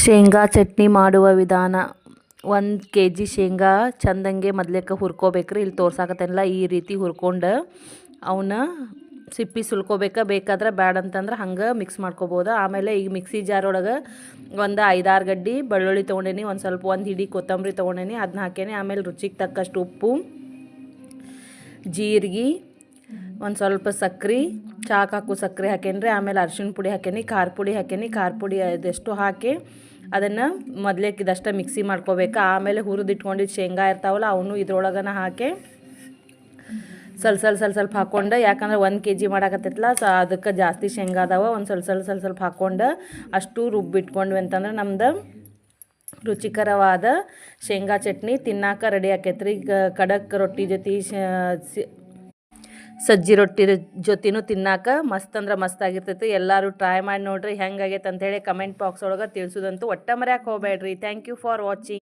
ಶೇಂಗಾ ಚಟ್ನಿ ಮಾಡುವ ವಿಧಾನ. 1 ಕೆ ಜಿ ಶೇಂಗಾ ಚಂದಂಗೆ ಮೊದ್ಲೇಕ ಹುರ್ಕೋಬೇಕ್ರಿ. ಇಲ್ಲಿ ತೋರ್ಸಾಕತ್ತೇನಿಲ್ಲ, ಈ ರೀತಿ ಹುರ್ಕೊಂಡು ಅವನ್ನ ಸಿಪ್ಪಿ ಸುಲ್ಕೋಬೇಕು. ಬೇಕಾದ್ರೆ ಬ್ಯಾಡ ಅಂತಂದ್ರೆ ಹಂಗೆ ಮಿಕ್ಸ್ ಮಾಡ್ಕೋಬೋದು. ಆಮೇಲೆ ಈಗ ಮಿಕ್ಸಿ ಜಾರ್ ಒಳಗೆ ಒಂದು 5-6 ಗಡ್ಡಿ ಬೆಳ್ಳುಳ್ಳಿ ತೊಗೊಂಡೇನಿ, ಒಂದು ಹಿಡಿ ಕೊತ್ತಂಬರಿ ತೊಗೊಂಡೇನಿ, ಅದನ್ನ ಹಾಕೇನಿ. ಆಮೇಲೆ ರುಚಿಗೆ ತಕ್ಕಷ್ಟು ಉಪ್ಪು, ಜೀರಿಗೆ, ಒಂದು ಸ್ವಲ್ಪ ಸಕ್ರೆ, ಚಾಕ್ ಹಾಕು ಸಕ್ಕರೆ ಹಾಕೇನ್ರಿ. ಆಮೇಲೆ ಅರ್ಶಿಣ ಪುಡಿ ಹಾಕೇನಿ, ಖಾರ ಪುಡಿ ಹಾಕೇನಿ. ಖಾರ ಪುಡಿ ಅದೆಷ್ಟು ಹಾಕಿ ಅದನ್ನು ಮೊದಲೇಕ್ ಇದಷ್ಟು ಮಿಕ್ಸಿ ಮಾಡ್ಕೋಬೇಕು. ಆಮೇಲೆ ಹುರಿದಿಟ್ಕೊಂಡಿದ್ದು ಶೇಂಗಾ ಇರ್ತಾವಲ್ಲ ಅವನು ಇದ್ರೊಳಗನ ಹಾಕಿ ಸ್ವಲ್ಪ ಹಾಕ್ಕೊಂಡು, ಯಾಕಂದ್ರೆ 1 ಕೆ ಜಿ ಮಾಡಾಕತ್ತೈತಲ್ಲ, ಅದಕ್ಕೆ ಜಾಸ್ತಿ ಶೇಂಗಾ ಅದಾವ. ಒಂದು ಸ್ವಲ್ಪ ಹಾಕ್ಕೊಂಡು ಅಷ್ಟು ರುಬ್ಬಿಟ್ಕೊಂಡ್ವಿ ಅಂತಂದ್ರೆ ನಮ್ದು ರುಚಿಕರವಾದ ಶೇಂಗಾ ಚಟ್ನಿ ತಿನ್ನಾಕ ರೆಡಿ ಆಕೈತ್ರಿ. ಖಡಕ್ ರೊಟ್ಟಿ ಜೊತೆ ಸಜ್ಜಿ ರೊಟ್ಟಿ ಜೊತೆನೂ ತಿನ್ನಾಕ ಮಸ್ತ್ ಅಂದ್ರೆ ಮಸ್ತ್ ಆಗಿರ್ತೈತಿ. ಎಲ್ಲರೂ ಟ್ರೈ ಮಾಡಿ ನೋಡ್ರಿ ಹೆಂಗಾಗೈತೆ ಅಂಥೇಳಿ ಕಮೆಂಟ್ ಬಾಕ್ಸ್ ಒಳಗೆ ತಿಳಿಸೋದಂತೂ ಒಟ್ಟ ಮರ್ಯಾಕೆ ಹೋಗಬೇಡ್ರಿ. Thank you for watching.